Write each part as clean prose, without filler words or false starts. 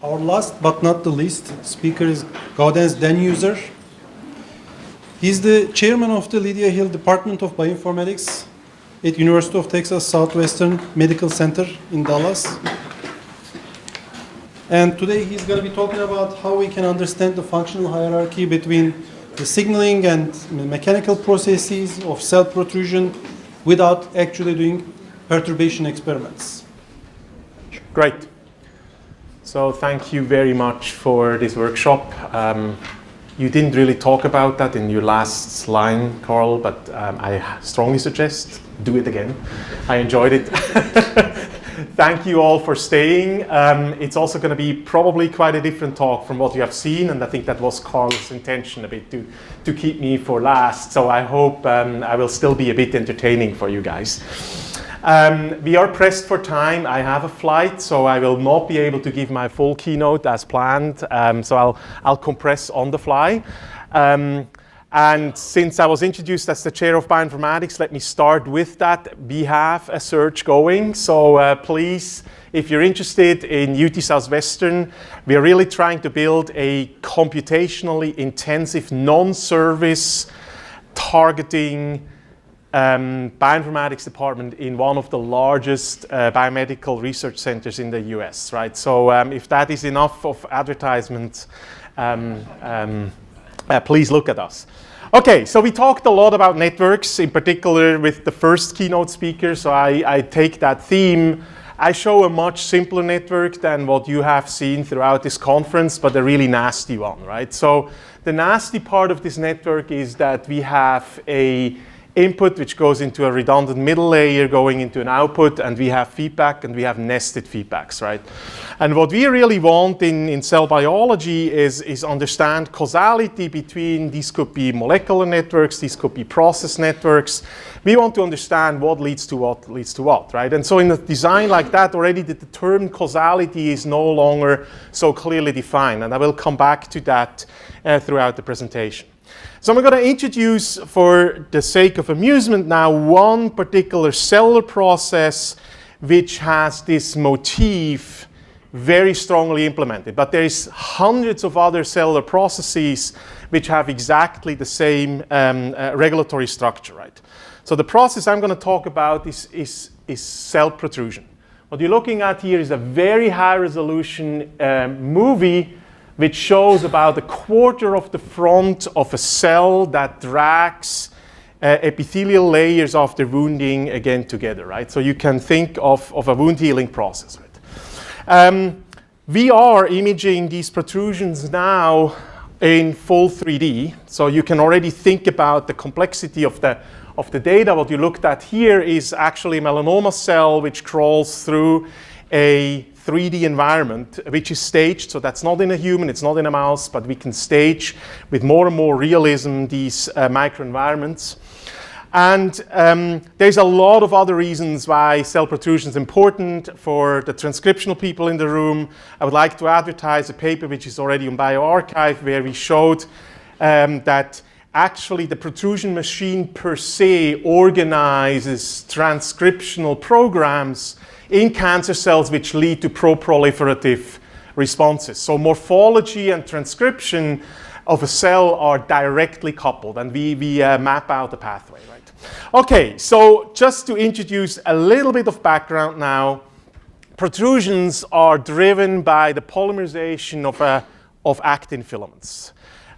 Our last but not the least speaker is Gaudenz Danuser. He's the chairman of the Lydia Hill Department of Bioinformatics at University of Texas Southwestern Medical Center in Dallas. And today he's going to be talking about how we can understand the functional hierarchy between the signaling and mechanical processes of cell protrusion without actually doing perturbation experiments. Great. So thank you very much for this workshop. You didn't really talk about that in your last line, Carl, but I strongly suggest do it again. I enjoyed it. Thank you all for staying. It's also going to be probably quite a different talk from what you have seen, and I think that was Carl's intention a bit to keep me for last. So I hope I will still be a bit entertaining for you guys. We are pressed for time. I have a flight, so I will not be able to give my full keynote as planned. So I'll compress on the fly. And since I was introduced as the chair of bioinformatics, let me start with that. We have a search going, so please, if you're interested in UT Southwestern, we are really trying to build a computationally intensive non-service targeting bioinformatics department in one of the largest biomedical research centers in the US, right? So if that is enough of advertisement, please look at us. Okay, so we talked a lot about networks, in particular with the first keynote speaker, so I take that theme. I show a much simpler network than what you have seen throughout this conference, but a really nasty one, right? So the nasty part of this network is that we have a input which goes into a redundant middle layer going into an output, and we have feedback and we have nested feedbacks, right? And what we really want in cell biology is understand causality between, these could be molecular networks, these could be process networks. We want to understand what leads to what, right? And so in a design like that, already the term causality is no longer so clearly defined, and I will come back to that throughout the presentation. So I'm going to introduce, for the sake of amusement now, one particular cellular process which has this motif very strongly implemented. But there is hundreds of other cellular processes which have exactly the same regulatory structure, right? So the process I'm going to talk about is cell protrusion. What you're looking at here is a very high resolution movie which shows about a quarter of the front of a cell that drags epithelial layers after wounding again together, right? So you can think of a wound healing process, right? We are imaging these protrusions now in full 3D, so you can already think about the complexity of the data. What you looked at here is actually a melanoma cell which crawls through a 3D environment, which is staged, so that's not in a human, it's not in a mouse, but we can stage with more and more realism these microenvironments. And there's a lot of other reasons why cell protrusion is important for the transcriptional people in the room. I would like to advertise a paper which is already on bioRxiv, where we showed that actually the protrusion machine per se organizes transcriptional programs in cancer cells which lead to pro-proliferative responses. So morphology and transcription of a cell are directly coupled, and we map out the pathway, right? Okay, so just to introduce a little bit of background now, protrusions are driven by the polymerization of actin filaments.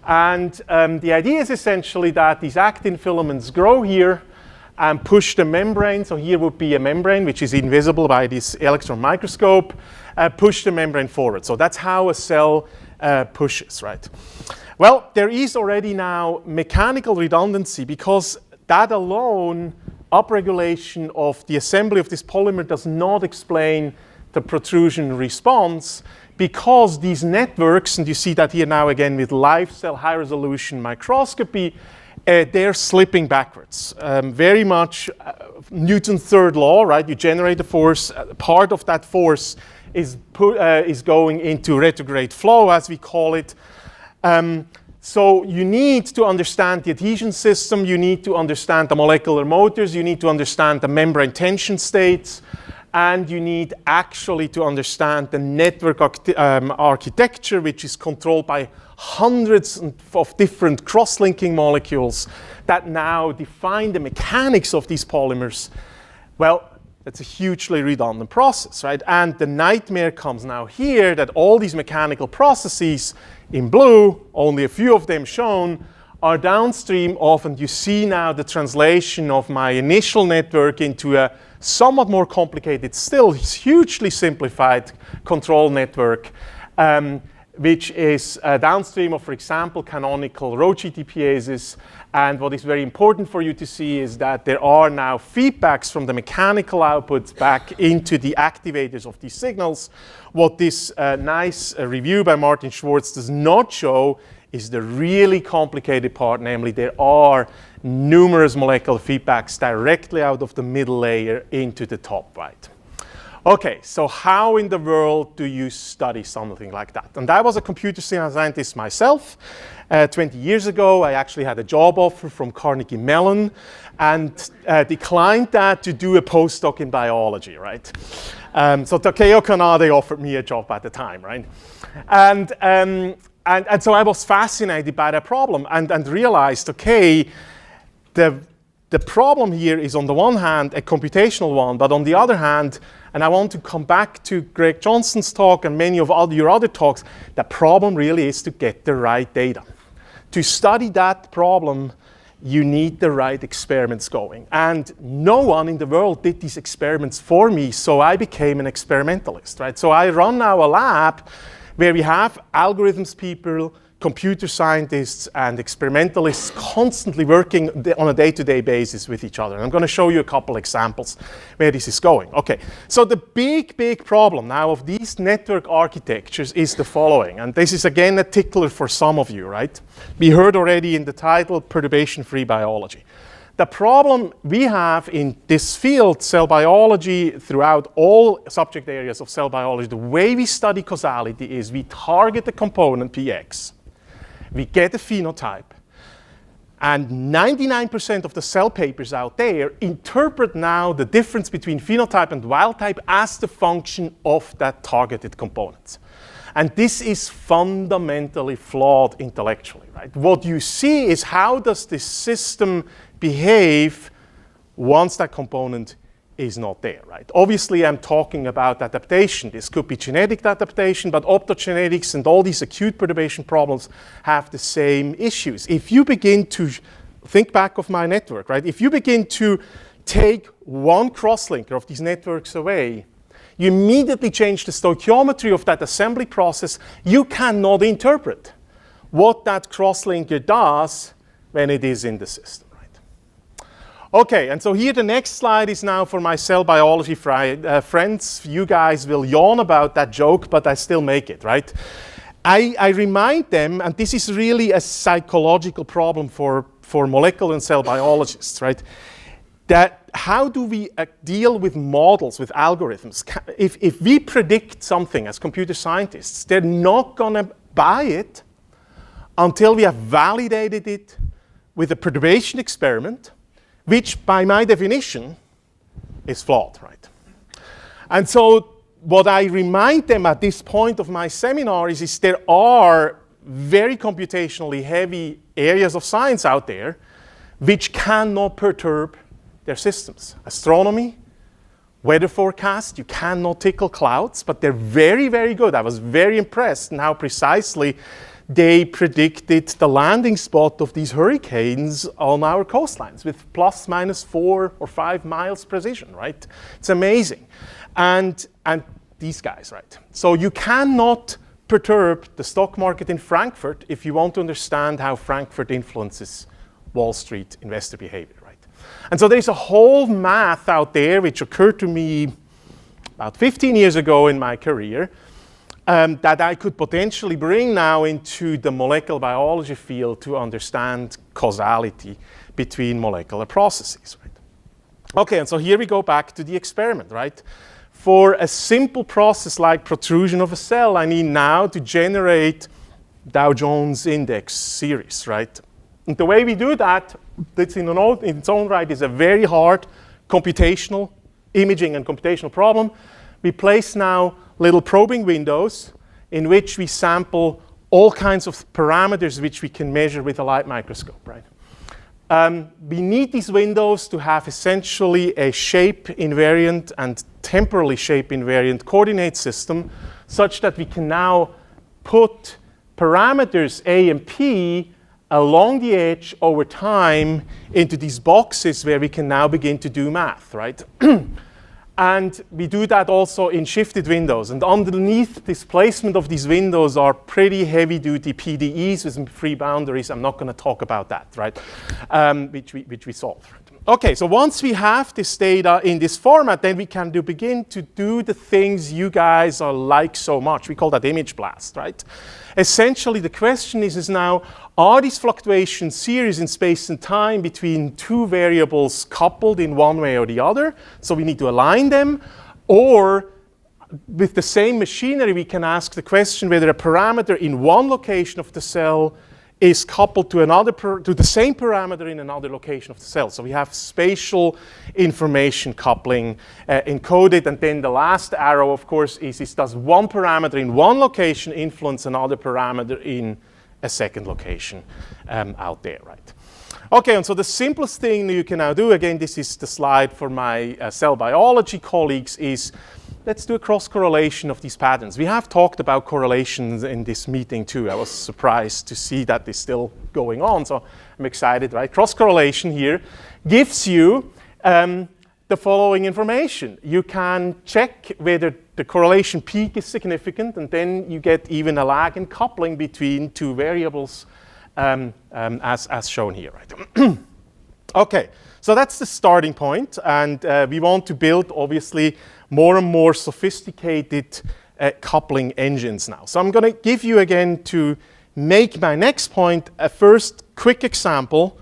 And the idea is essentially that these actin filaments grow here and push the membrane. So here would be a membrane which is invisible by this electron microscope, push the membrane forward. So that's how a cell pushes, right? Well, there is already now mechanical redundancy, because that alone, upregulation of the assembly of this polymer, does not explain the protrusion response, because these networks, and you see that here now again with live cell high resolution microscopy, they're slipping backwards. Very much Newton's third law, right? You generate a force, part of that force is going into retrograde flow, as we call it. So you need to understand the adhesion system, you need to understand the molecular motors, you need to understand the membrane tension states, and you need actually to understand the network architecture, which is controlled by hundreds of different cross-linking molecules that now define the mechanics of these polymers. Well, that's a hugely redundant process, right? And the nightmare comes now here that all these mechanical processes in blue, only a few of them shown, are downstream of, and you see now the translation of my initial network into a somewhat more complicated, still hugely simplified control network, which is downstream of, for example, canonical row GTPases. And what is very important for you to see is that there are now feedbacks from the mechanical outputs back into the activators of these signals. What this nice review by Martin Schwartz does not show is the really complicated part, namely there are numerous molecular feedbacks directly out of the middle layer into the top right. Okay, so how in the world do you study something like that? And I was a computer scientist myself. 20 years ago, I actually had a job offer from Carnegie Mellon and declined that to do a postdoc in biology, right? So Takeo Kanade offered me a job at the time, right? And so I was fascinated by that problem and realized, okay, the problem here is on the one hand a computational one, but on the other hand, and I want to come back to Greg Johnson's talk and many of your other talks, the problem really is to get the right data. To study that problem, you need the right experiments going. And no one in the world did these experiments for me, so I became an experimentalist, right? So I run now a lab where we have algorithms people, computer scientists, and experimentalists constantly working on a day-to-day basis with each other. And I'm going to show you a couple examples where this is going. Okay, so the big problem now of these network architectures is the following. And this is again a tickler for some of you, right? We heard already in the title, perturbation-free biology. The problem we have in this field, cell biology, throughout all subject areas of cell biology, the way we study causality is we target the component Px, we get a phenotype, and 99% of the cell papers out there interpret now the difference between phenotype and wild type as the function of that targeted component. And this is fundamentally flawed intellectually, right? What you see is how does this system behave once that component is not there, right? Obviously, I'm talking about adaptation. This could be genetic adaptation, but optogenetics and all these acute perturbation problems have the same issues. If you begin to think back of my network, right? If you begin to take one crosslinker of these networks away, you immediately change the stoichiometry of that assembly process. You cannot interpret what that crosslinker does when it is in the system. Okay, and so here the next slide is now for my cell biology friends. You guys will yawn about that joke, but I still make it, right? I remind them, and this is really a psychological problem for molecular and cell biologists, right? That how do we deal with models, with algorithms? If we predict something as computer scientists, they're not going to buy it until we have validated it with a perturbation experiment, which by my definition is flawed, right? And so what I remind them at this point of my seminar is there are very computationally heavy areas of science out there which cannot perturb their systems. Astronomy, weather forecast, you cannot tickle clouds, but they're very, very good. I was very impressed in how precisely they predicted the landing spot of these hurricanes on our coastlines with plus minus 4 or 5 miles precision, right? It's amazing. And these guys, right? So you cannot perturb the stock market in Frankfurt if you want to understand how Frankfurt influences Wall Street investor behavior, right? And so there's a whole math out there which occurred to me about 15 years ago in my career, that I could potentially bring now into the molecular biology field to understand causality between molecular processes, right? Okay, and so here we go back to the experiment, right? For a simple process like protrusion of a cell, I need now to generate Dow Jones index series, right? And the way we do that, that's in its own right, is a very hard computational imaging and computational problem, we place now little probing windows in which we sample all kinds of parameters which we can measure with a light microscope, right? We need these windows to have essentially a shape invariant and temporally shape invariant coordinate system such that we can now put parameters A and P along the edge over time into these boxes where we can now begin to do math, right? And we do that also in shifted windows. And underneath this placement of these windows are pretty heavy-duty PDEs with free boundaries. I'm not going to talk about that, right? Which we solve. Okay, so once we have this data in this format, then we can begin to do the things you guys are like so much. We call that image blast, right? Essentially, the question is now, are these fluctuations series in space and time between two variables coupled in one way or the other? So we need to align them. Or with the same machinery, we can ask the question whether a parameter in one location of the cell is coupled to to the same parameter in another location of the cell. So we have spatial information coupling encoded, and then the last arrow, of course, is does one parameter in one location influence another parameter in a second location out there, right? Okay, and so the simplest thing you can now do, again, this is the slide for my cell biology colleagues, is let's do a cross-correlation of these patterns. We have talked about correlations in this meeting too. I was surprised to see that is still going on, so I'm excited, right? Cross-correlation here gives you the following information. You can check whether the correlation peak is significant, and then you get even a lag in coupling between two variables as shown here, right? Okay, so that's the starting point, and we want to build, obviously, more and more sophisticated coupling engines now. So I'm going to give you, again, to make my next point, a first quick example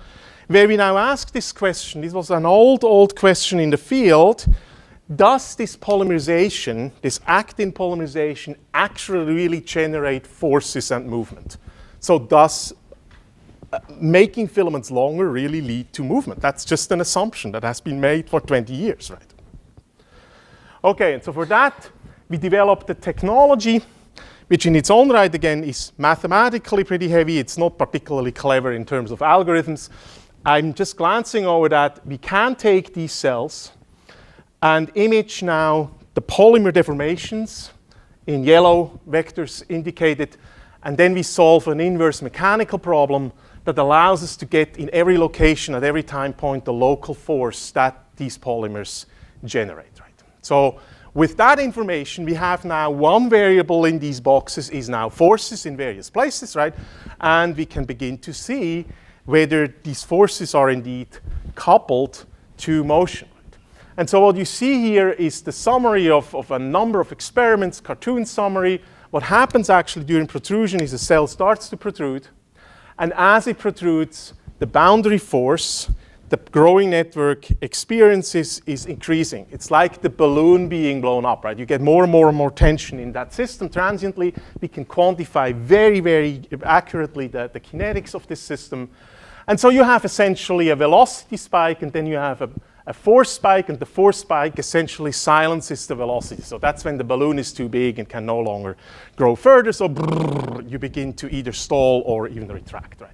where we now ask this question. This was an old question in the field. Does this polymerization, this actin polymerization, actually really generate forces and movement? So does making filaments longer really lead to movement? That's just an assumption that has been made for 20 years, right? Okay, and so for that, we developed a technology which in its own right, again, is mathematically pretty heavy. It's not particularly clever in terms of algorithms. I'm just glancing over that. We can take these cells and image now the polymer deformations in yellow vectors indicated, and then we solve an inverse mechanical problem that allows us to get in every location at every time point the local force that these polymers generate. So with that information, we have now one variable in these boxes is now forces in various places, right? And we can begin to see whether these forces are indeed coupled to motion. Right? And so what you see here is the summary of a number of experiments, cartoon summary. What happens actually during protrusion is a cell starts to protrude, and as it protrudes, the boundary force, the growing network experiences is increasing. It's like the balloon being blown up, right? You get more and more and more tension in that system transiently. We can quantify very, very accurately the kinetics of this system. And so you have essentially a velocity spike, and then you have a force spike, and the force spike essentially silences the velocity. So that's when the balloon is too big and can no longer grow further. So you begin to either stall or even retract, right?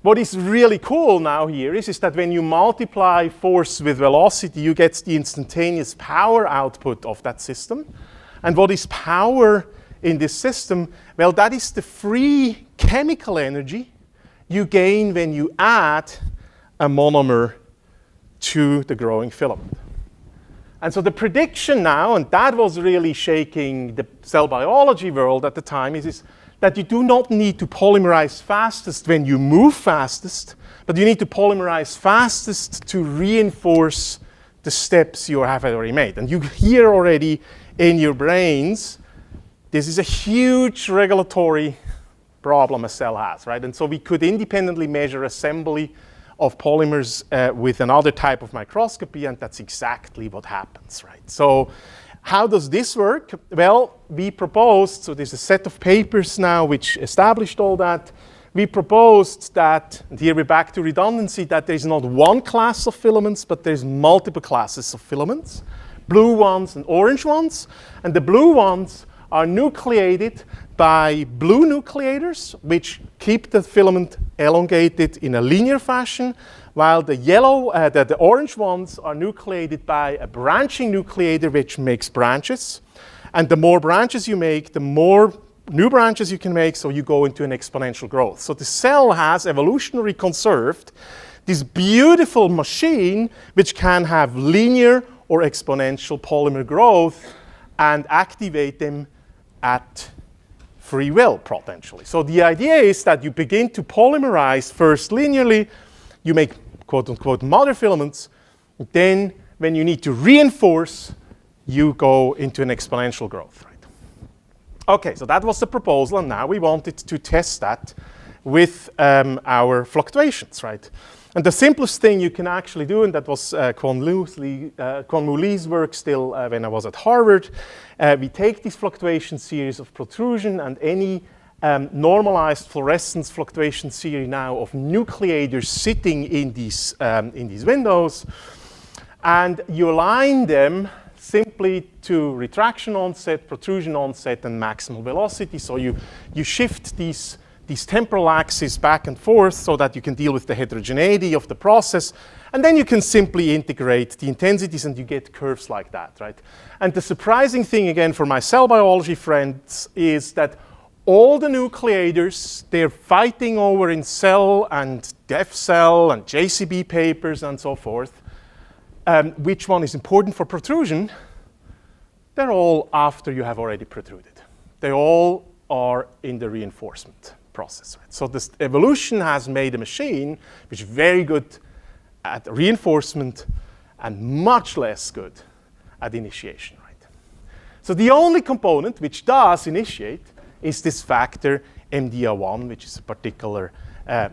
What is really cool now here is that when you multiply force with velocity, you get the instantaneous power output of that system. And what is power in this system? Well, that is the free chemical energy you gain when you add a monomer to the growing filament. And so the prediction now, and that was really shaking the cell biology world at the time, is that you do not need to polymerize fastest when you move fastest, but you need to polymerize fastest to reinforce the steps you have already made. And you hear already in your brains, this is a huge regulatory problem a cell has, right? And so we could independently measure assembly of polymers with another type of microscopy, and that's exactly what happens, right? So how does this work? Well, we proposed, so there's a set of papers now which established all that. We proposed that, and here we're back to redundancy, that there's not one class of filaments, but there's multiple classes of filaments blue ones and orange ones. And the blue ones are nucleated by blue nucleators, which keep the filament elongated in a linear fashion, while the yellow, the orange ones are nucleated by a branching nucleator, which makes branches. And the more branches you make, the more new branches you can make, so you go into an exponential growth. So the cell has evolutionarily conserved this beautiful machine which can have linear or exponential polymer growth and activate them at free will, potentially. So the idea is that you begin to polymerize first linearly, you make quote-unquote mother filaments, then when you need to reinforce, you go into an exponential growth, right? Okay, so that was the proposal, and now we wanted to test that with our fluctuations, right? And the simplest thing you can actually do, and that was Kwon-Moo-Lee's work still when I was at Harvard, we take this fluctuation series of protrusion and any normalized fluorescence fluctuation series now of nucleators sitting in these windows, and you align them simply to retraction onset, protrusion onset, and maximal velocity. So you shift these temporal axes back and forth so that you can deal with the heterogeneity of the process, and then you can simply integrate the intensities and you get curves like that, right? And the surprising thing, again, for my cell biology friends is that all the nucleators, they're fighting over in Cell and Def Cell and JCB papers and so forth, which one is important for protrusion. They're all after you have already protruded. They all are in the reinforcement process. Right? So this evolution has made a machine which is very good at reinforcement and much less good at initiation. Right? So the only component which does initiate is this factor MDR1, which is a particular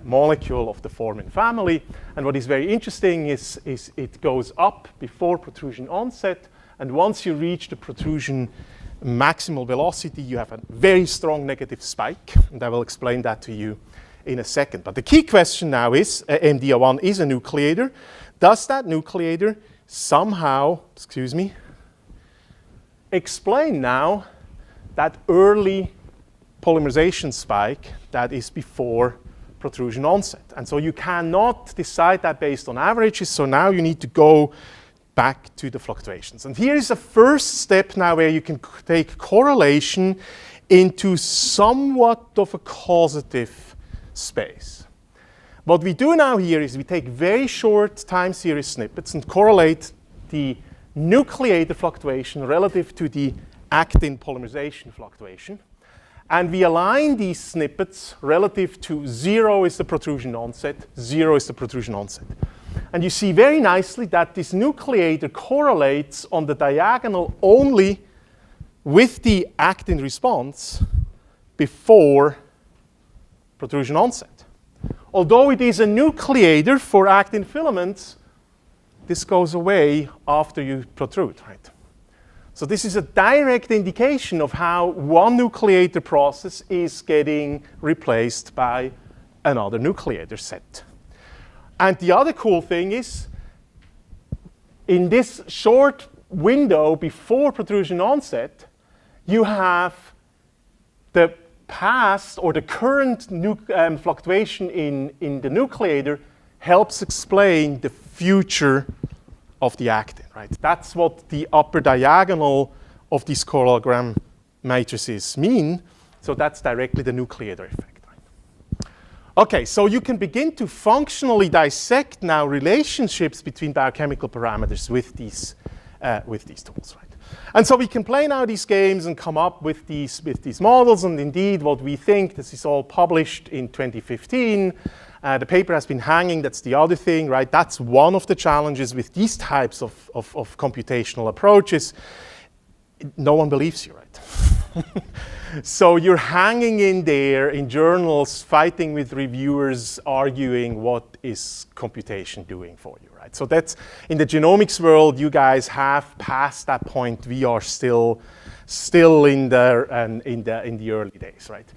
molecule of the formin family. And what is very interesting is it goes up before protrusion onset, and once you reach the protrusion maximal velocity, you have a very strong negative spike, and I will explain that to you in a second. But the key question now is, MDR1 is a nucleator. Does that nucleator somehow, explain now that early polymerization spike that is before protrusion onset? And so you cannot decide that based on averages, so now you need to go back to the fluctuations. And here is a first step now where you can take correlation into somewhat of a causative space. What we do now here is we take very short time series snippets and correlate the nucleator fluctuation relative to the actin polymerization fluctuation. And we align these snippets relative to 0 is the protrusion onset, 0 is the protrusion onset. And you see very nicely that this nucleator correlates on the diagonal only with the actin response before protrusion onset. Although it is a nucleator for actin filaments, this goes away after you protrude, right? So this is a direct indication of how one nucleator process is getting replaced by another nucleator set. And the other cool thing is, in this short window before protrusion onset, you have the past or the current fluctuation in the nucleator helps explain the future of the actin, right? That's what the upper diagonal of these correlogram matrices mean. So that's directly the nucleator effect. Okay, so you can begin to functionally dissect now relationships between biochemical parameters with these tools, right? And so we can play now these games and come up with these models, and indeed what we think, this is all published in 2015. The paper has been hanging, that's the other thing, right? That's one of the challenges with these types of computational approaches. No one believes you, right? So you're hanging in there in journals, fighting with reviewers, arguing what is computation doing for you, right? So that's, in the genomics world, you guys have passed that point. We are still in the early days, right?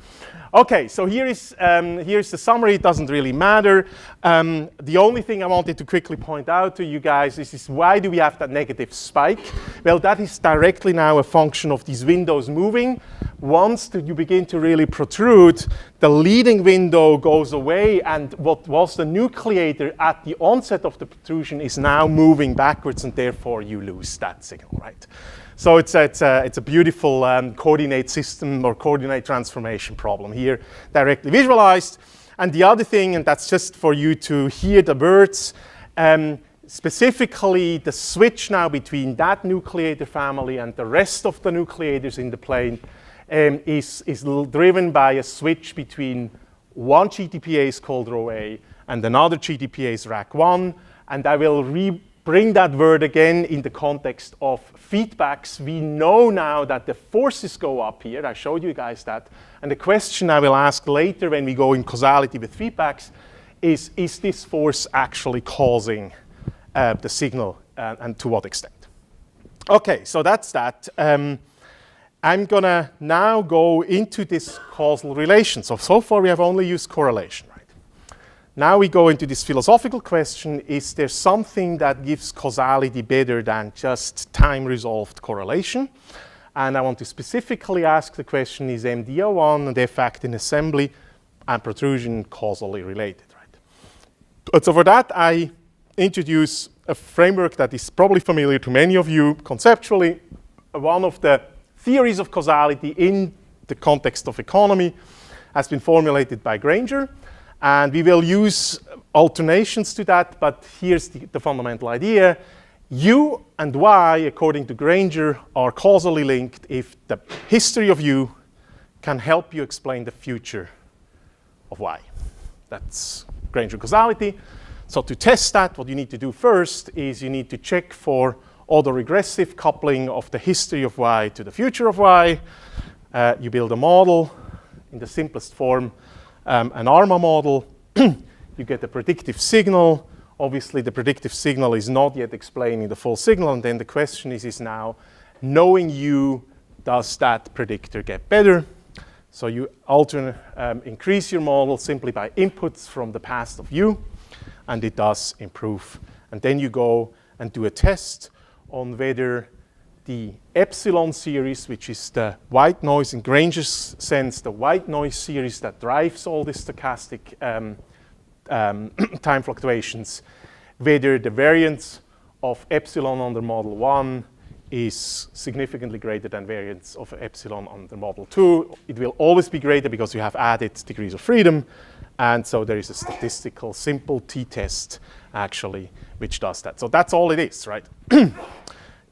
Okay, so here's the summary. It doesn't really matter. The only thing I wanted to quickly point out to you guys is why do we have that negative spike? Well, that is directly now a function of these windows moving. Once you begin to really protrude, the leading window goes away, and what was the nucleator at the onset of the protrusion is now moving backwards, and therefore you lose that signal, right? So it's a beautiful coordinate system or coordinate transformation problem here, directly visualized. And the other thing, and that's just for you to hear the words, specifically the switch now between that nucleator family and the rest of the nucleators in the plane is driven by a switch between one GTPase called rho A and another GTPase rack1. And I will bring that word again in the context of feedbacks. We know now that the forces go up here. I showed you guys that. And the question I will ask later when we go in causality with feedbacks is this force actually causing the signal, and to what extent? Okay, so that's that. I'm going to now go into this causal relation. So far we have only used correlation. Now we go into this philosophical question, is there something that gives causality better than just time-resolved correlation? And I want to specifically ask the question, is MDO1 and the effect in assembly and protrusion causally related, right? So for that, I introduce a framework that is probably familiar to many of you conceptually. One of the theories of causality in the context of economy has been formulated by Granger. And we will use alternations to that, but here's the fundamental idea. U and Y, according to Granger, are causally linked if the history of U can help you explain the future of Y. That's Granger causality. So to test that, what you need to do first is you need to check for autoregressive coupling of the history of Y to the future of Y. You build a model in the simplest form. An ARMA model, you get a predictive signal. Obviously, the predictive signal is not yet explaining the full signal, and then the question is now, knowing U, does that predictor get better? So you increase your model simply by inputs from the past of U, and it does improve. And then you go and do a test on whether the epsilon series, which is the white noise in Granger's sense, the white noise series that drives all the stochastic time fluctuations, whether the variance of epsilon under model 1 is significantly greater than variance of epsilon under model 2. It will always be greater because you have added degrees of freedom. And so there is a statistical simple t-test, actually, which does that. So that's all it is, right?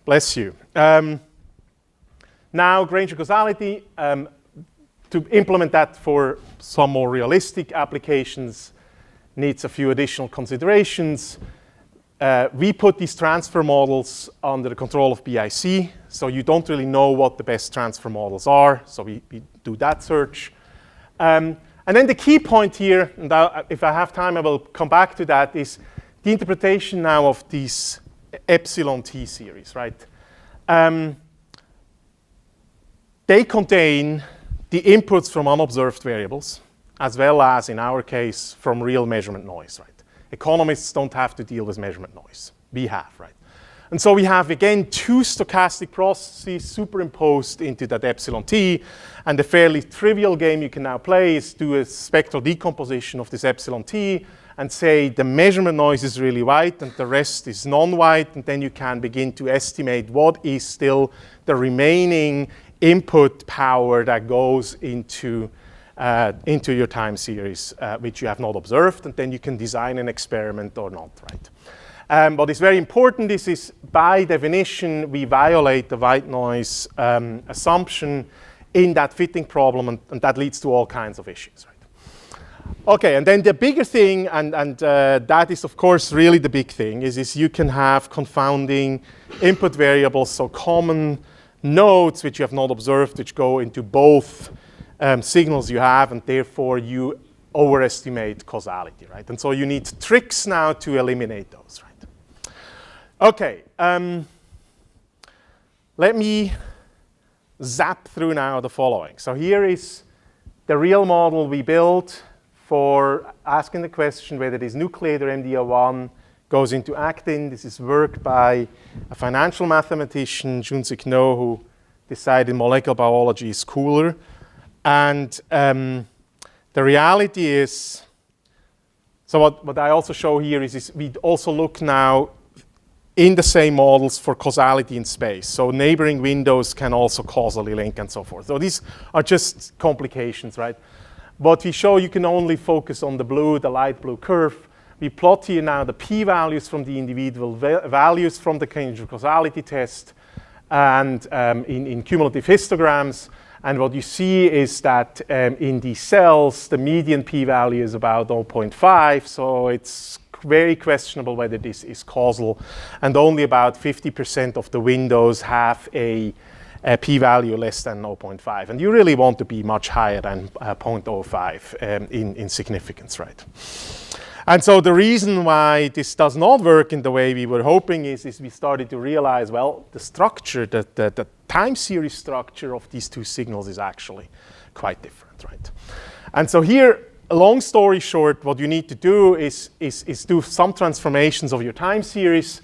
Bless you. Now, Granger causality, to implement that for some more realistic applications needs a few additional considerations. We put these transfer models under the control of BIC, so you don't really know what the best transfer models are, so we do that search. And then the key point here, and if I have time I will come back to that, is the interpretation now of these epsilon t series, right? They contain the inputs from unobserved variables, as well as, in our case, from real measurement noise, right? Economists don't have to deal with measurement noise. We have, right? And so we have, again, two stochastic processes superimposed into that epsilon t, and the fairly trivial game you can now play is do a spectral decomposition of this epsilon t and say the measurement noise is really white and the rest is non-white, and then you can begin to estimate what is still the remaining input power that goes into your time series, which you have not observed, and then you can design an experiment or not, right? What is very important is by definition, we violate the white noise assumption in that fitting problem, and that leads to all kinds of issues, right? Okay, and then the bigger thing, and that is, of course, really the big thing, is you can have confounding input variables, so common nodes which you have not observed, which go into both signals you have, and therefore you overestimate causality, right? And so you need tricks now to eliminate those, right? Okay, let me zap through now the following. So here is the real model we built for asking the question whether this nucleator MDR1 goes into actin. This is work by a financial mathematician, Junsik No, who decided molecular biology is cooler. And the reality is, so what I also show here is we also look now in the same models for causality in space. So neighboring windows can also causally link and so forth. So these are just complications, right? What we show, you can only focus on the blue, the light blue curve. We plot here now the p-values from the individual values from the Cambridge causality test and in cumulative histograms. And what you see is that in these cells, the median p-value is about 0.5, so it's very questionable whether this is causal, and only about 50% of the windows have a p-value less than 0.5, and you really want to be much higher than 0.05 in significance, right? And so the reason why this does not work in the way we were hoping is we started to realize, well, the structure, the time series structure of these two signals is actually quite different, right? And so here, a long story short, what you need to do is do some transformations of your time series.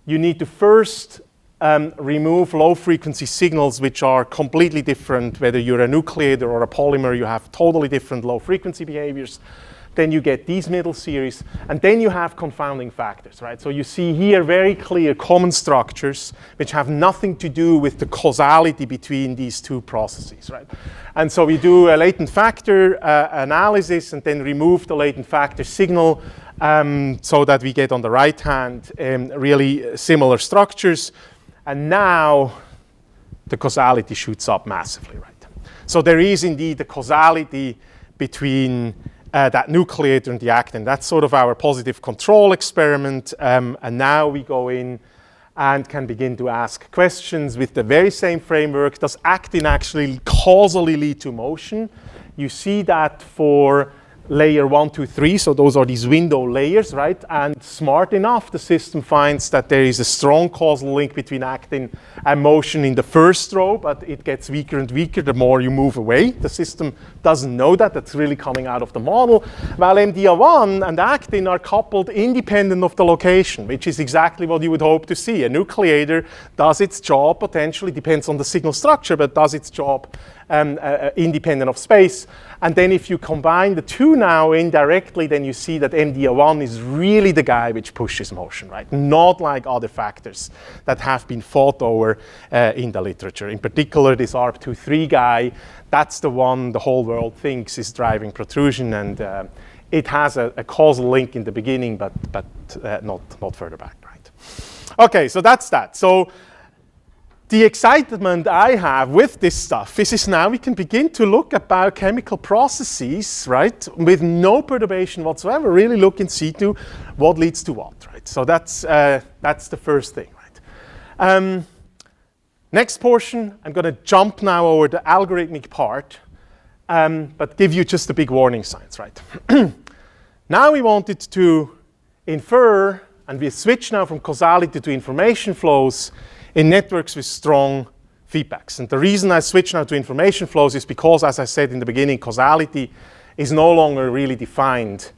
You need to first remove low-frequency signals which are completely different. Whether you're a nucleator or a polymer, you have totally different low-frequency behaviors. Then you get these middle series, and then you have confounding factors, right? So you see here very clear common structures which have nothing to do with the causality between these two processes, right? And so we do a latent factor analysis and then remove the latent factor signal so that we get on the right hand really similar structures. And now the causality shoots up massively, right? So there is indeed a causality between that nucleator and the actin. That's sort of our positive control experiment. And now we go in and can begin to ask questions with the very same framework. Does actin actually causally lead to motion? You see that for layer 1, 2, 3, so those are these window layers, right? And smart enough, the system finds that there is a strong causal link between actin and motion in the first row, but it gets weaker and weaker the more you move away. The system doesn't know that. That's really coming out of the model. While MDR1 and actin are coupled independent of the location, which is exactly what you would hope to see. A nucleator does its job, potentially, depends on the signal structure, but does its job independent of space. And then if you combine the two now indirectly, then you see that MDR1 is really the guy which pushes motion, right? Not like other factors that have been fought over in the literature. In particular, this ARP23 guy, that's the one the whole world thinks is driving protrusion, and it has a causal link in the beginning, but not further back, right? Okay, so that's that. So the excitement I have with this stuff is now we can begin to look at biochemical processes, right, with no perturbation whatsoever, really look in situ what leads to what, right? So that's the first thing, right? Next portion, I'm going to jump now over the algorithmic part, but give you just the big warning signs, right? Now we wanted to infer, and we switch now from causality to information flows in networks with strong feedbacks. And the reason I switch now to information flows is because, as I said in the beginning, causality is no longer really defined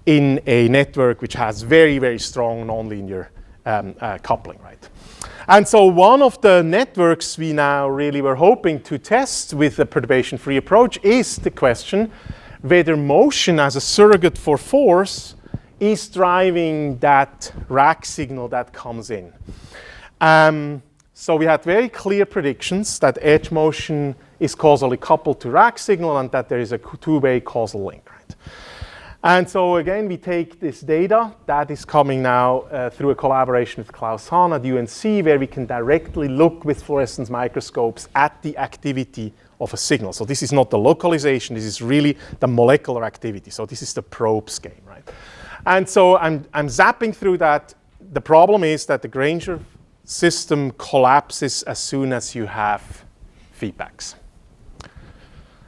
in a network which has very, very strong nonlinear coupling, right? And so one of the networks we now really were hoping to test with a perturbation-free approach is the question whether motion as a surrogate for force is driving that rack signal that comes in. So we had very clear predictions that edge motion is causally coupled to rack signal and that there is a two-way causal link, right? And so again, we take this data that is coming now through a collaboration with Klaus Hahn at UNC, where we can directly look with fluorescence microscopes at the activity of a signal. So this is not the localization, this is really the molecular activity. So this is the probes game, right? And so I'm zapping through that. The problem is that the Granger system collapses as soon as you have feedbacks.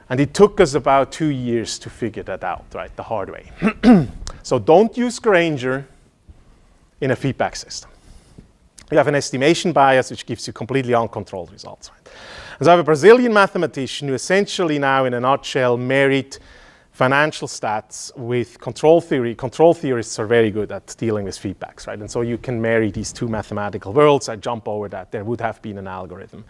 And it took us about 2 years to figure that out, right, the hard way. So don't use Granger in a feedback system. You have an estimation bias which gives you completely uncontrolled results. Right? And so I have a Brazilian mathematician who essentially now, in a nutshell, married financial stats with control theory. Control theorists are very good at dealing with feedbacks, right? And so you can marry these two mathematical worlds. I jump over that. There would have been an algorithm.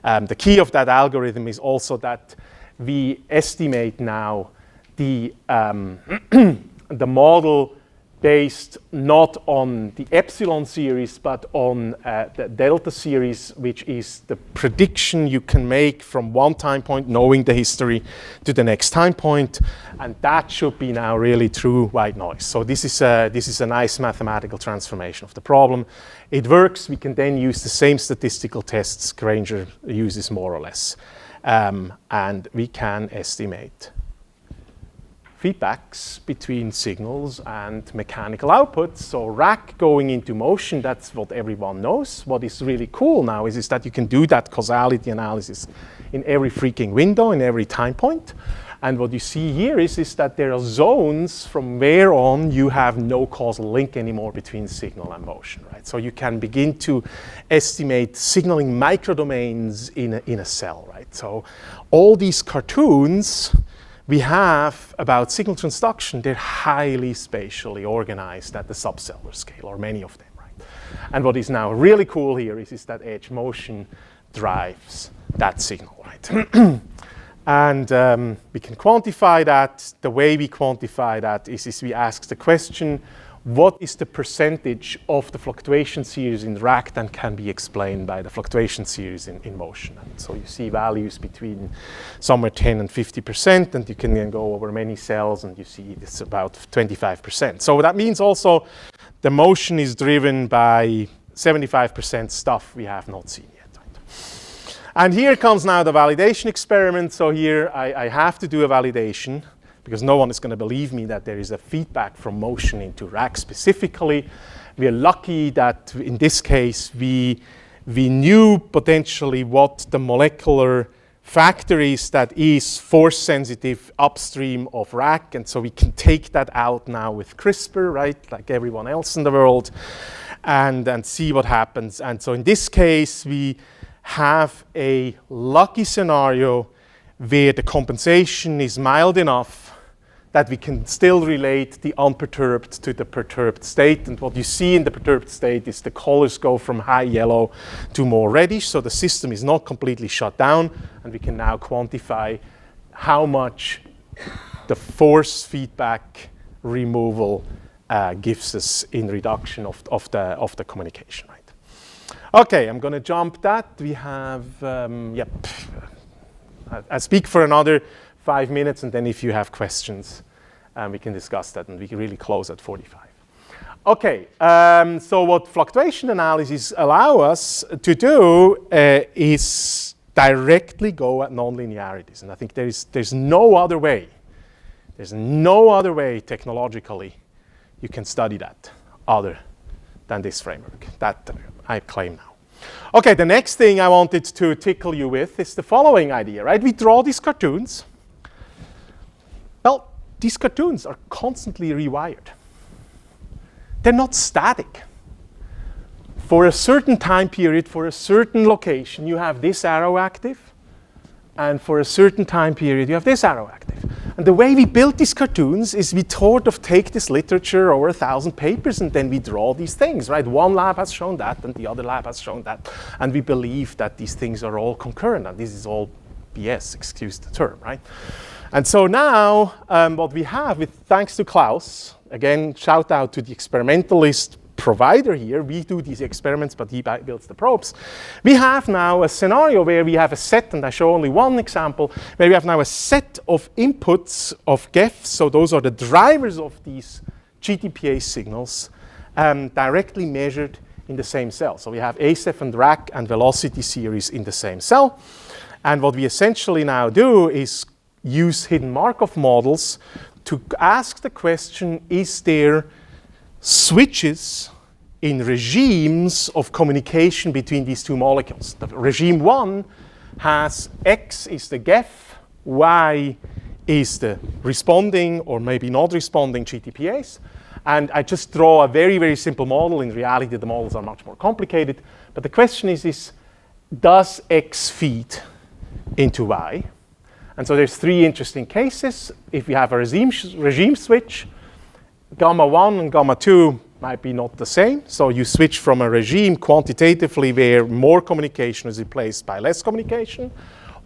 The key of that algorithm is also that we estimate now the, the model based not on the epsilon series, but on the delta series, which is the prediction you can make from one time point, knowing the history, to the next time point. And that should be now really true white noise. So this is a nice mathematical transformation of the problem. It works. We can then use the same statistical tests Granger uses more or less. And we can estimate feedbacks between signals and mechanical outputs. So rack going into motion, that's what everyone knows. What is really cool now is that you can do that causality analysis in every freaking window, in every time point. And what you see here is that there are zones from where on you have no causal link anymore between signal and motion, right? So you can begin to estimate signaling microdomains in a cell, right? So all these cartoons we have about signal transduction, they're highly spatially organized at the subcellular scale, or many of them, right? And what is now really cool here is that edge motion drives that signal, right? And we can quantify that. The way we quantify that is we ask the question, what is the percentage of the fluctuation series in rack that can be explained by the fluctuation series in motion? And so you see values between somewhere 10 and 50%, and you can then go over many cells and you see it's about 25%. So that means also the motion is driven by 75% stuff we have not seen yet. Right? And here comes now the validation experiment. So here I have to do a validation, because no one is going to believe me that there is a feedback from motion into rack specifically. We are lucky that in this case we knew potentially what the molecular factor is that is force sensitive upstream of rack, and so we can take that out now with CRISPR, right, like everyone else in the world, and see what happens. And so in this case we have a lucky scenario where the compensation is mild enough that we can still relate the unperturbed to the perturbed state. And what you see in the perturbed state is the colors go from high yellow to more reddish, so the system is not completely shut down, and we can now quantify how much the force feedback removal gives us in reduction of the communication, right? Okay, I'm going to jump that. We have, I speak for another 5 minutes, and then if you have questions, we can discuss that, and we can really close at 45. Okay, so what fluctuation analysis allow us to do is directly go at nonlinearities, and I think there's no other way. There's no other way technologically you can study that other than this framework. That I claim now. Okay, the next thing I wanted to tickle you with is the following idea, right? We draw these cartoons. Well, these cartoons are constantly rewired. They're not static. For a certain time period, for a certain location, you have this arrow active, and for a certain time period, you have this arrow active. And the way we build these cartoons is we sort of take this literature over 1,000 papers, and then we draw these things, right? One lab has shown that, and the other lab has shown that, and we believe that these things are all concurrent, and this is all BS, excuse the term, right? And so now, what we have, thanks to Klaus, again, shout out to the experimentalist provider here. We do these experiments, but he builds the probes. We have now a scenario where we have a set, and I show only one example, where we have now a set of inputs of GEFs, so those are the drivers of these GTPA signals, directly measured in the same cell. So we have ASEF and rack and velocity series in the same cell. And what we essentially now do is use hidden Markov models to ask the question, is there switches in regimes of communication between these two molecules. The regime 1 has X is the GEF, Y is the responding or maybe not responding GTPase. And I just draw a very, very simple model. In reality, the models are much more complicated. But the question is does X feed into Y? And so there's 3 interesting cases. If you have a regime switch, gamma 1 and gamma 2 might be not the same. So you switch from a regime quantitatively where more communication is replaced by less communication,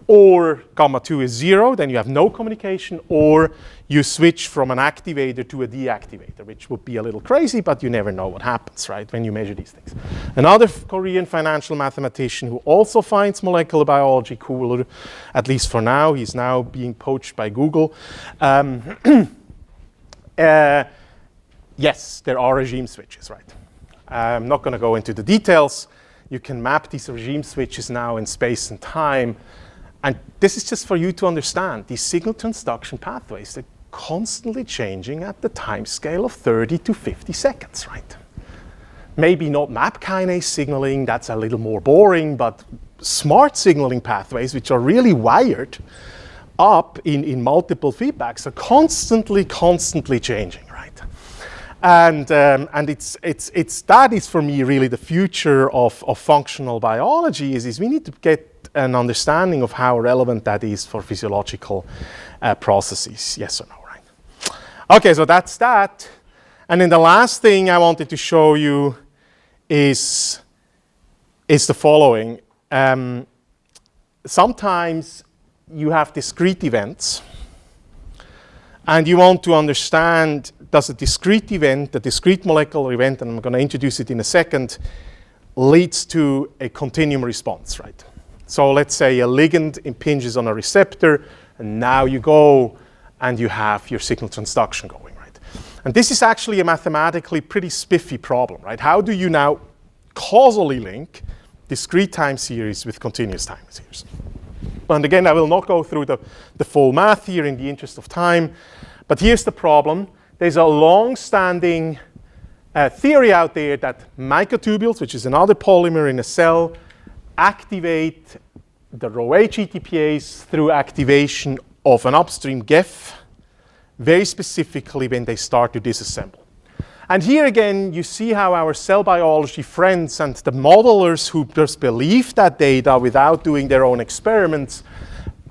or gamma 2 is 0, then you have no communication, or you switch from an activator to a deactivator, which would be a little crazy, but you never know what happens, right, when you measure these things. Another Korean financial mathematician who also finds molecular biology cooler, at least for now, he's now being poached by Google. Yes, there are regime switches, right? I'm not going to go into the details. You can map these regime switches now in space and time. And this is just for you to understand. These signal transduction pathways, they're constantly changing at the time scale of 30 to 50 seconds, right? Maybe not MAP kinase signaling, that's a little more boring, but smart signaling pathways, which are really wired up in multiple feedbacks, are constantly changing, right? And it's that is for me really the future of functional biology is we need to get an understanding of how relevant that is for physiological processes, yes or no, right? Okay, so that's that. And then the last thing I wanted to show you is the following. Sometimes you have discrete events, and you want to understand, does a discrete event, a discrete molecular event, and I'm going to introduce it in a second, leads to a continuum response, right? So let's say a ligand impinges on a receptor, and now you go and you have your signal transduction going, right? And this is actually a mathematically pretty spiffy problem, right? How do you now causally link discrete time series with continuous time series? And again, I will not go through the full math here in the interest of time, but here's the problem. There's a long-standing theory out there that microtubules, which is another polymer in a cell, activate the Rho A GTPase through activation of an upstream GEF, very specifically when they start to disassemble. And here again, you see how our cell biology friends and the modelers who just believe that data without doing their own experiments,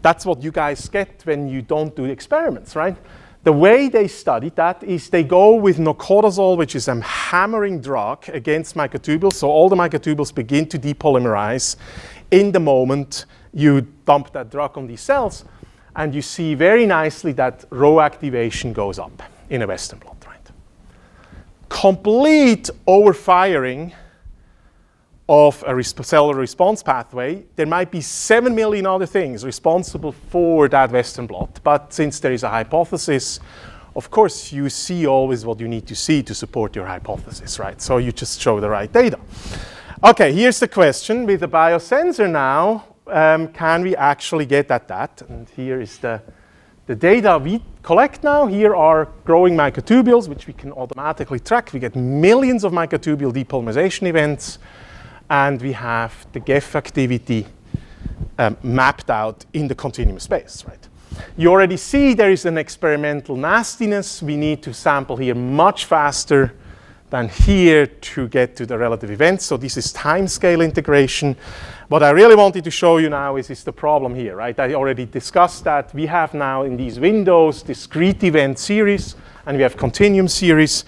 that's what you guys get when you don't do experiments, right? The way they study that is they go with nocortisol, which is a hammering drug against microtubules. So all the microtubules begin to depolymerize in the moment you dump that drug on these cells. And you see very nicely that Rho activation goes up in a Western blot, right? Complete overfiring of a cellular response pathway. There might be 7 million other things responsible for that Western blot, but since there is a hypothesis, of course you see always what you need to see to support your hypothesis, right? So you just show the right data. Okay, here's the question. With the biosensor now, can we actually get at that? And here is the data we collect now. Here are growing microtubules, which we can automatically track. We get millions of microtubule depolymerization events. And we have the GEF activity mapped out in the continuum space, right? You already see there is an experimental nastiness. We need to sample here much faster than here to get to the relative events. So this is time scale integration. What I really wanted to show you now is the problem here, right? I already discussed that. We have now in these windows discrete event series, and we have continuum series,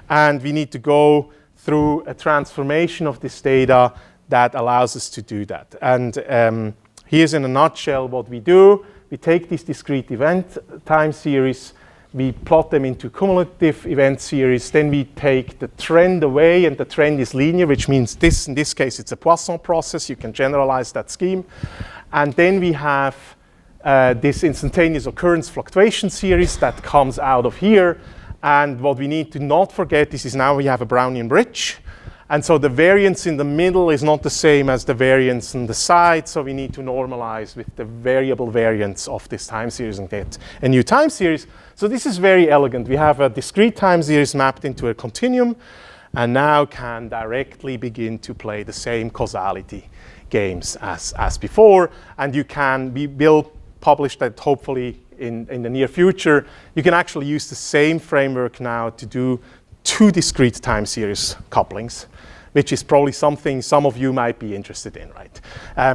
and we need to go through a transformation of this data that allows us to do that. And here's in a nutshell what we do. We take these discrete event time series, we plot them into cumulative event series, then we take the trend away, and the trend is linear, which means this, in this case, it's a Poisson process. You can generalize that scheme. And then we have this instantaneous occurrence fluctuation series that comes out of here. And what we need to not forget is now we have a Brownian bridge. And so the variance in the middle is not the same as the variance on the side. So we need to normalize with the variable variance of this time series and get a new time series. So this is very elegant. We have a discrete time series mapped into a continuum. and now can directly begin to play the same causality games as before. And you can, we will publish that hopefully in the near future. You can actually use the same framework now to do 2 discrete time series couplings, which is probably something some of you might be interested in, right?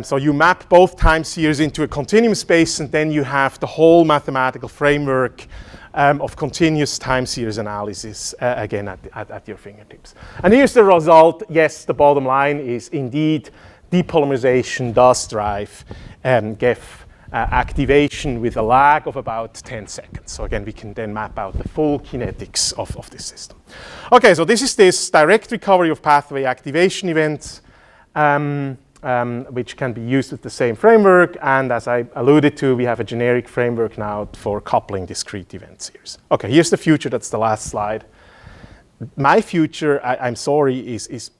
So you map both time series into a continuum space, and then you have the whole mathematical framework of continuous time series analysis again at your fingertips. And here's the result. Yes, the bottom line is indeed depolymerization does drive GEF activation with a lag of about 10 seconds. So again, we can then map out the full kinetics of this system. Okay, so this is this direct recovery of pathway activation events, which can be used with the same framework. And as I alluded to, we have a generic framework now for coupling discrete event series. Okay, here's the future. That's the last slide. My future, I'm sorry, is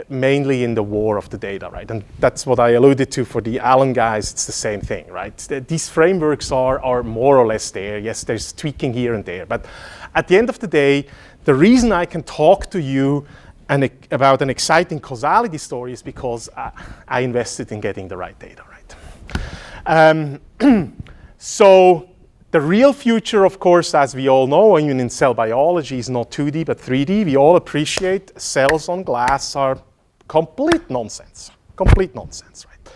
mainly in the war of the data, right? And that's what I alluded to for the Allen guys. It's the same thing, right? These frameworks are more or less there. Yes, there's tweaking here and there. But at the end of the day, the reason I can talk to you about an exciting causality story is because I invested in getting the right data, right? So the real future, of course, as we all know, even in cell biology, is not 2D but 3D. We all appreciate cells on glass are complete nonsense, right?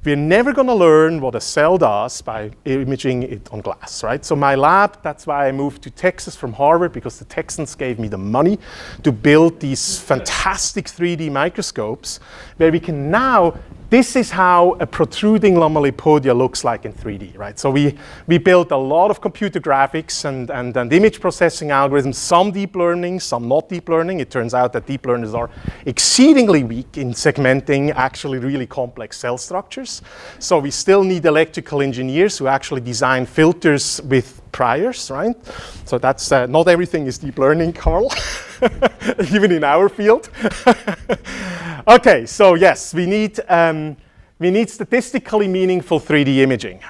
We're never going to learn what a cell does by imaging it on glass, right? So my lab, that's why I moved to Texas from Harvard, because the Texans gave me the money to build these fantastic 3D microscopes where we can now, this is how a protruding lammellipodia looks like in 3D, right? So we built a lot of computer graphics and image processing algorithms, some deep learning, some not deep learning. It turns out that deep learners are exceedingly weak in segmenting actually really complex cell structures. So we still need electrical engineers who actually design filters with priors, right? So that's, not everything is deep learning, Carl, even in our field. Okay, so yes, we need statistically meaningful 3D imaging,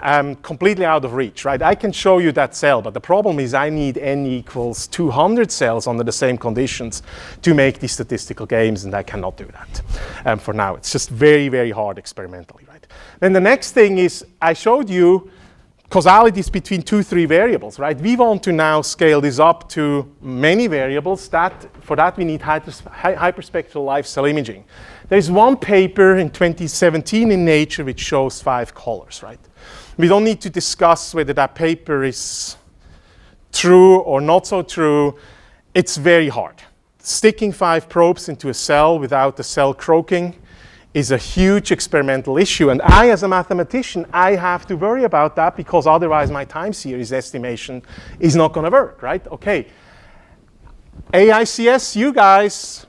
completely out of reach, right? I can show you that cell, but the problem is I need n equals 200 cells under the same conditions to make these statistical games, and I cannot do that for now. It's just very, very hard experimentally, right? Then the next thing is I showed you causalities between 2-3 variables, right? We want to now scale this up to many variables. For that we need hyperspectral live cell imaging. There's one paper in 2017 in Nature which shows 5 colors, right? We don't need to discuss whether that paper is true or not so true. It's very hard. Sticking 5 probes into a cell without the cell croaking is a huge experimental issue. And I, as a mathematician, I have to worry about that because otherwise my time series estimation is not going to work, right? Okay. AICS, you guys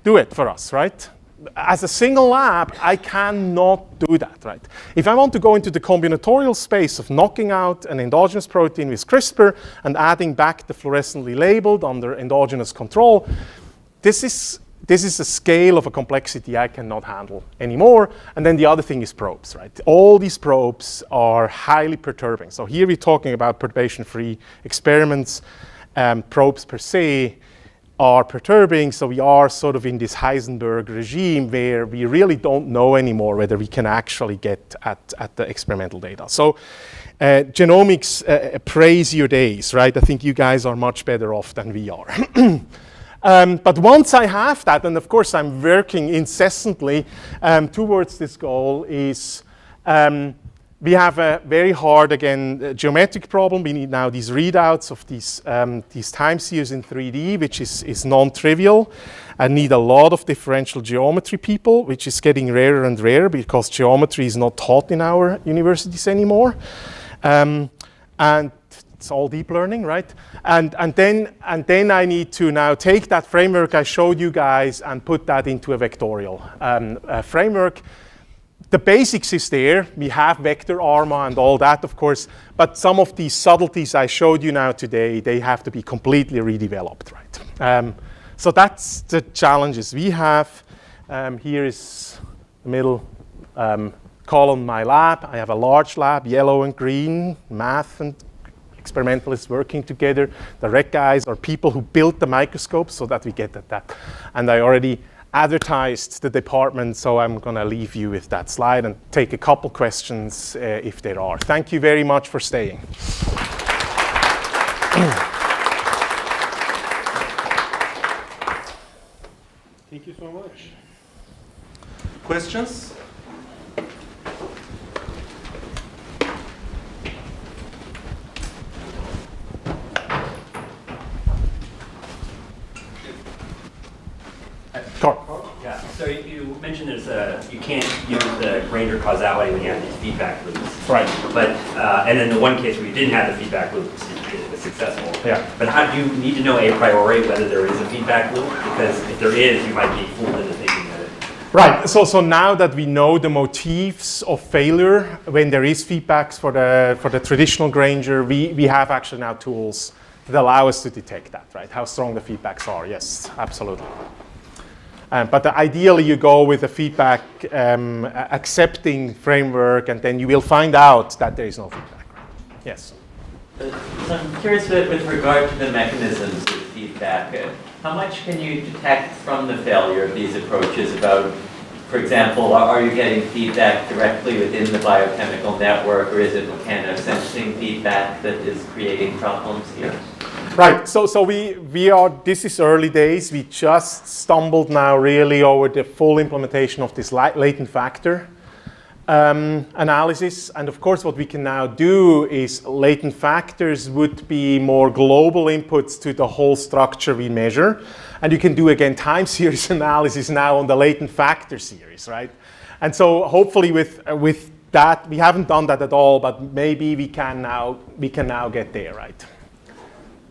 do it for us, right? As a single lab, I cannot do that, right? If I want to go into the combinatorial space of knocking out an endogenous protein with CRISPR and adding back the fluorescently labeled under endogenous control, this is a scale of a complexity I cannot handle anymore. And then the other thing is probes, right? All these probes are highly perturbing. So here we're talking about perturbation-free experiments. Probes per se are perturbing, so we are sort of in this Heisenberg regime where we really don't know anymore whether we can actually get at the experimental data. So genomics, praise your days, right? I think you guys are much better off than we are. But once I have that, and of course I'm working incessantly towards this goal, is we have a very hard, again, geometric problem. We need now these readouts of these time series in 3D, which is non-trivial. I need a lot of differential geometry people, which is getting rarer and rarer because geometry is not taught in our universities anymore. And it's all deep learning, right? And then I need to now take that framework I showed you guys and put that into a vectorial framework. The basics is there. We have vector ARMA and all that, of course, but some of these subtleties I showed you now today, they have to be completely redeveloped, right? So that's the challenges we have. Here is the middle column, my lab. I have a large lab, yellow and green, math and experimentalists working together. The red guys are people who built the microscope so that we get at that. And I already advertised the department, so I'm going to leave you with that slide and take a couple questions if there are. Thank you very much for staying. Thank you so much. Questions? Yeah, so you mentioned you can't use the Granger causality when you have these feedback loops. Right. But, and in the one case where you didn't have the feedback loop, it was successful. Yeah. But how do you need to know a priori whether there is a feedback loop? Because if there is, you might be fooled into thinking that it. Right, so now that we know the motifs of failure when there is feedbacks for the traditional Granger, we have actually now tools that allow us to detect that, right? How strong the feedbacks are, yes, absolutely. But ideally you go with a feedback accepting framework, and then you will find out that there is no feedback. Yes? So I'm curious with regard to the mechanisms of feedback. How much can you detect from the failure of these approaches about, for example, are you getting feedback directly within the biochemical network, or is it kind of sensing feedback that is creating problems here? Right, so we are, this is early days. We just stumbled now really over the full implementation of this latent factor analysis. And of course, what we can now do is latent factors would be more global inputs to the whole structure we measure. And you can do, again, time series analysis now on the latent factor series, right? And so hopefully with that, we haven't done that at all, but maybe we can now get there, right?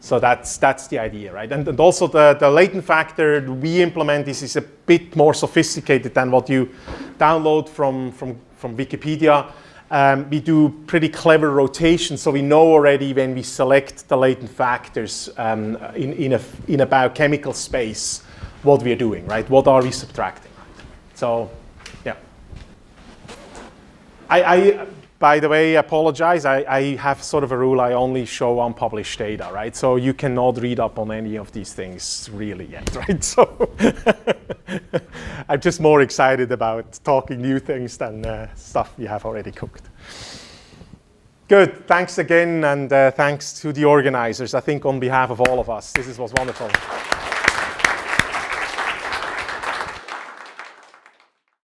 So that's the idea, right? And also the latent factor we implement is a bit more sophisticated than what you download from Wikipedia. We do pretty clever rotations, so we know already when we select the latent factors in a biochemical space what we are doing, right? What are we subtracting? So, yeah. I by the way, apologize. I have sort of a rule. I only show unpublished data, right? So you cannot read up on any of these things really yet, right? So I'm just more excited about talking new things than stuff we have already cooked. Good. Thanks again, and thanks to the organizers. I think on behalf of all of us, this was wonderful.